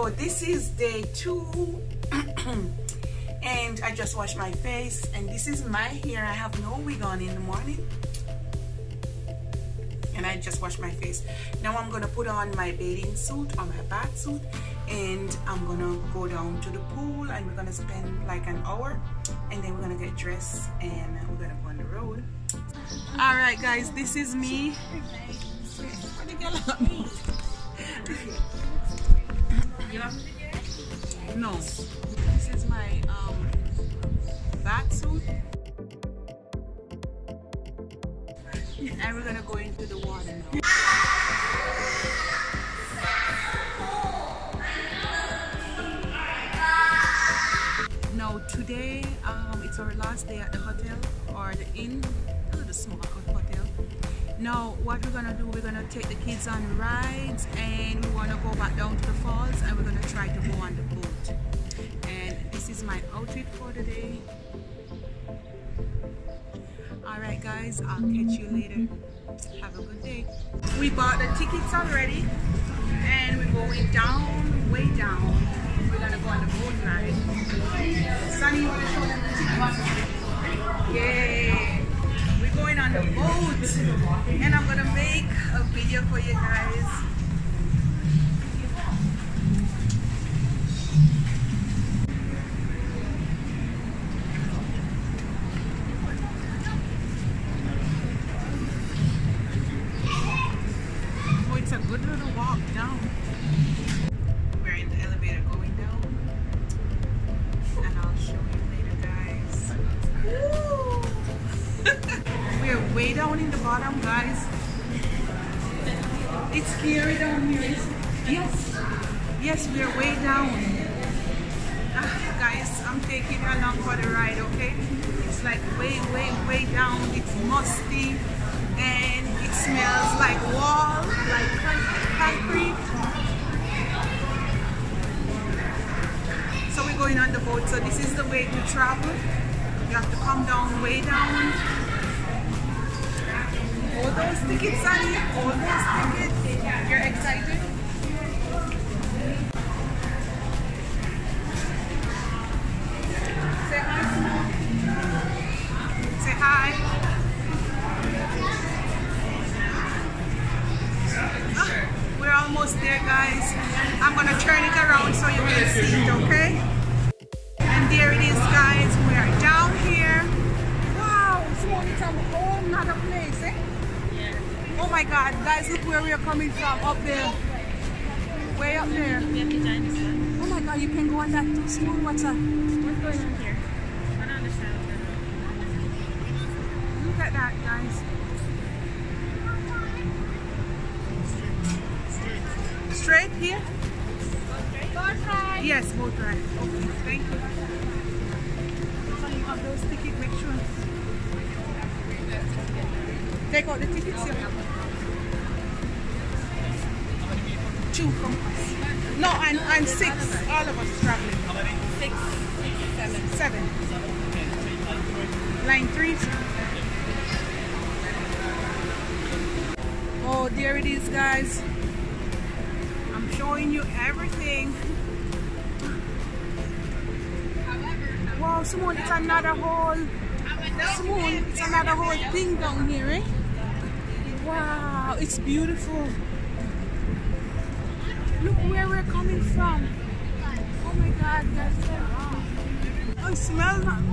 So this is day 2 and I just washed my face, and this is my hair. I have no wig on in the morning and I just washed my face. Now I'm gonna put on my bathing suit or my bath suit, and I'm gonna go down to the pool, and we're gonna spend like an hour, and then we're gonna get dressed and we're gonna go on the road. All right guys, this is me. No, this is my bath suit, and we're gonna go into the water now. Now today it's our last day at the hotel, or the inn, the small hotel. Now what we're gonna do, we're gonna take the kids on rides, and we want to go back down to the falls, and we're gonna try to go on the boat. And this is my outfit for the day. Alright guys, I'll catch you later. Have a good day. We bought the tickets already, and we're going down, way down. We're gonna go on the boat ride. Sunny, you wanna show them the tickets? Yay! We're going on the boat, and I'm gonna make a video for you guys. Oh, it's a good little walk down. We're in the elevator going down, and I'll show you later, guys. Woo! We're way down in the bottom, guys. It's scary down here. Yes, yes, we're way down. Guys, I'm taking you along for the ride, okay? It's like way down. It's musty, and it smells like wall, like concrete. So we're going on the boat. So this is the way to travel. You have to come down, way down. All those tickets, Sunny. All those tickets. You're excited? Say hi, Simone. Say hi. We're almost there, guys. I'm gonna turn it around so you can see it, okay? And there it is, guys. We are down here. Wow, Simone, it's a whole nother place, eh? Oh my God, guys, look where we are coming from, up there. Way up there. We have to join this one. Oh my God, you can go on that too. Smooth, what's that? What's going on here? I don't understand. Look at that, guys. Straight here? Boat ride. Yes, boat ride. Okay, thank you. So you have those tickets, make sure. Take out the tickets here. 2 from us. No, and 6. All of us traveling. 6, 7. Line 3. Oh, there it is, guys. I'm showing you everything. Wow, Simone, it's another whole. Simone, it's another whole thing down here, eh? Wow, it's beautiful. Look where we're coming from. Oh my God, that's so wow. Oh, it smells like.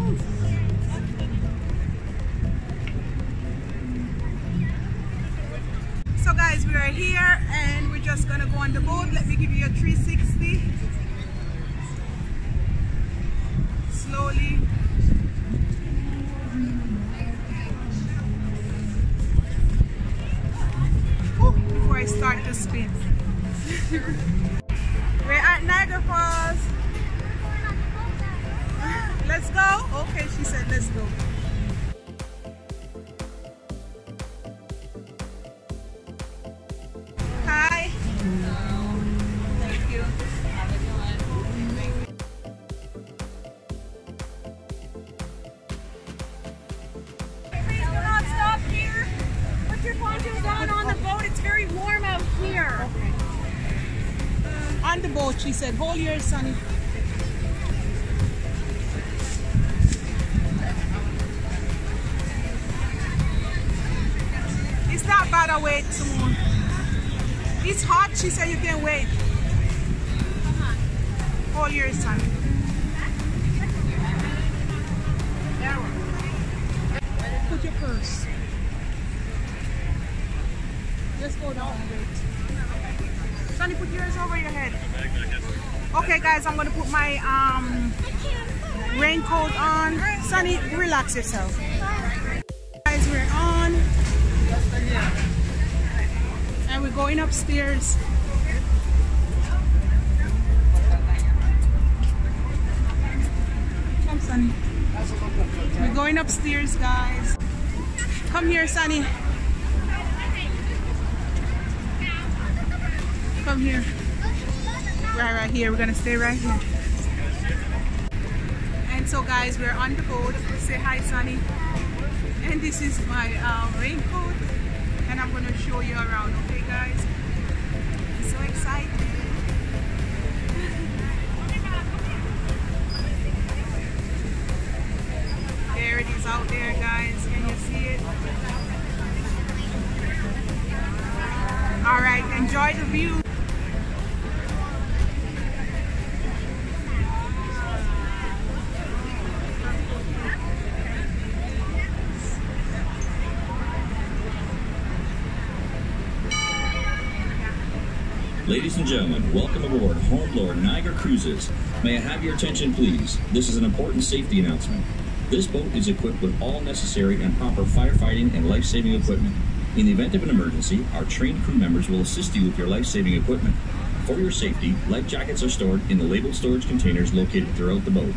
So guys, we are here, and we're just gonna go on the boat. Let me give you a 360. Slowly. Before I start to spin. We're at Niagara Falls. Let's go? Okay, she said let's go. Hi. Hello. Thank you. Have a good one. Please do not stop here. Put your ponchos down on the boat. It's very warm out here. Okay. on the boat. She said, hold yours, Sonny. It's not bad to wait, Simone. It's hot, she said you can wait. Hold yours, Sonny. Put your purse. Just go down and wait. Sonny, put yours over your head. Okay, guys, I'm gonna put my raincoat on. Sonny, relax yourself. Guys, we're on. And we're going upstairs. Come, Sonny. We're going upstairs, guys. Come here, Sonny. Come here. Right here. We're gonna stay right here. And so, guys, we're on the boat. Say hi, Sonny. And this is my raincoat. And I'm gonna show you around. Okay, guys? I'm so excited. There it is out there, guys. Can you see it? All right, enjoy the view. Ladies and gentlemen, welcome aboard Hornblower Niagara Cruises. May I have your attention, please? This is an important safety announcement. This boat is equipped with all necessary and proper firefighting and life-saving equipment. In the event of an emergency, our trained crew members will assist you with your life-saving equipment. For your safety, life jackets are stored in the labeled storage containers located throughout the boat.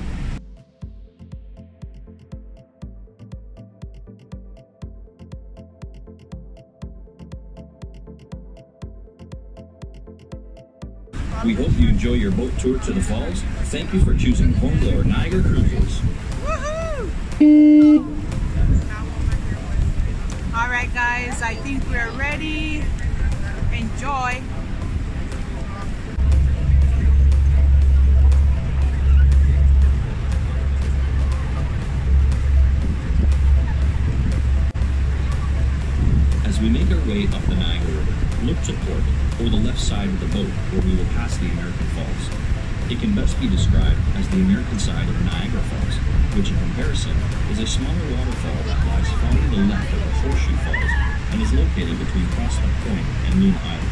We hope you enjoy your boat tour to the falls. Thank you for choosing Hornblower Niagara Cruises. Woohoo! All right, guys, I think we're ready. Enjoy. As we make our way up the Niagara River, look to port, or the left side of the boat, where we will pass the American Falls. It can best be described as the American side of Niagara Falls, which in comparison is a smaller waterfall that lies far to the left of the Horseshoe Falls and is located between Prospect Point and Loon Island.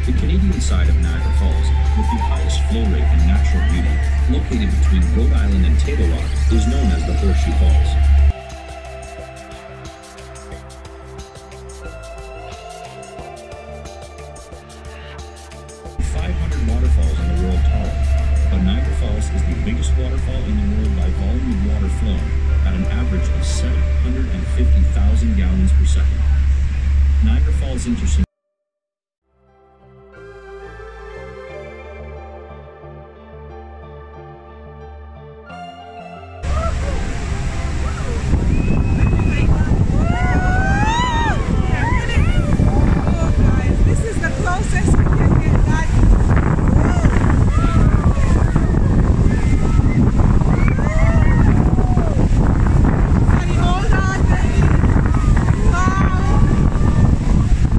The Canadian side of Niagara Falls, with the highest flow rate and natural beauty, located between Rhode Island and Table Rock, is known as the Horseshoe Falls. There are 500 waterfalls in the world total, but Niagara Falls is the biggest waterfall in the world by volume of water flown, at an average of 750,000 gallons per second. Niagara Falls interesting.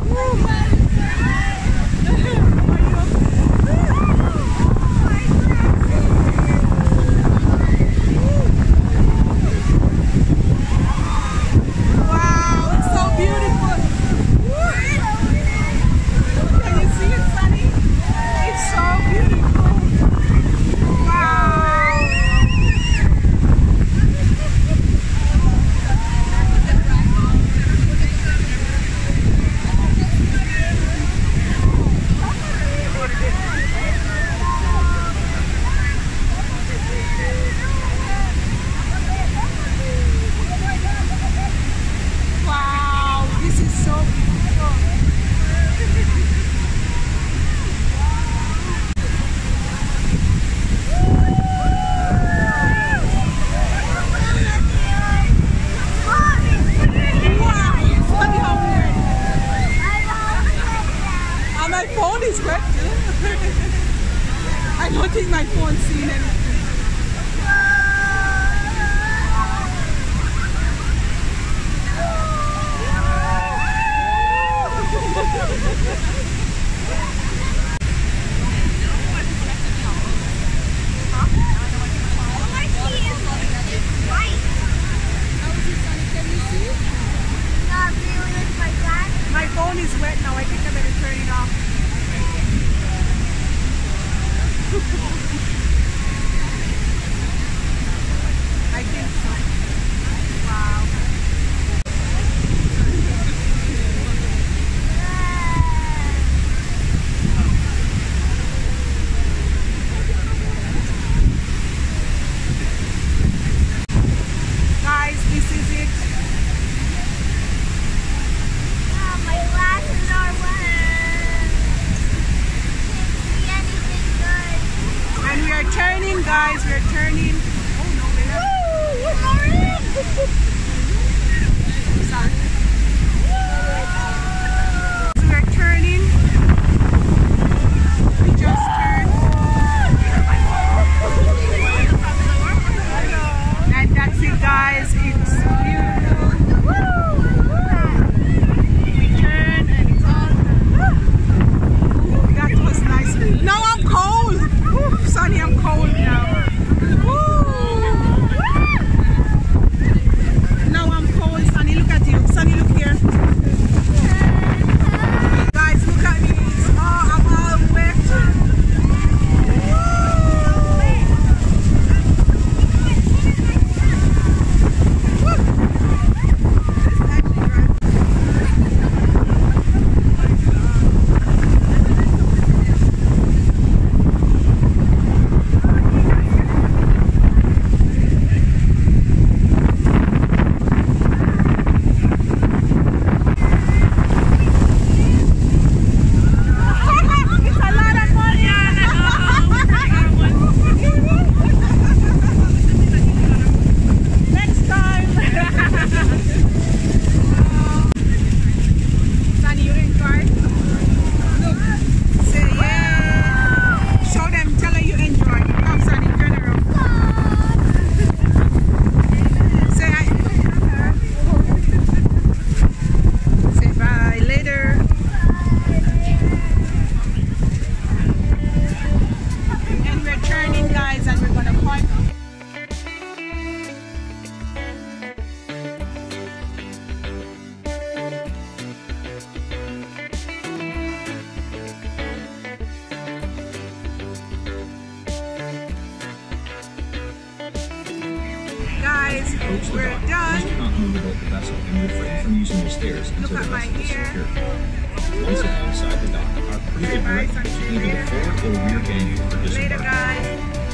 Woo! think my phone's seen anything. My phone is wet now. I think I better turn it off. I think so. Wow. Guys, this is it. My glasses are wet. Can't see anything good. And we are turning, guys. We are turning. Oh no, We're already. sorry. So we are turning. We just turned. And that's it, guys. It's beautiful. We turn and it's all. That was nice. Now I'm cold. Ooh, Sonny, I'm cold now. Now I'm cold. Sonny, look at you. Sonny, look here. Guys, look at me. Oh, I'm all wet. Guys, we're done. Please do not move about the vessel and refrain from using the stairs until the at my vessel is hair. secure. Once alongside the dock, our crew will direct you to either the forward or rear gangway for Later, disembarkation. guys.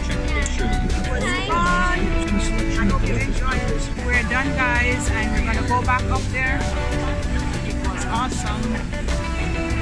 Check to make sure that you have all the Bye. belongings and the I selection of hope you delicious enjoyed items. it. We're done, guys, and we're gonna go back up there. It was awesome.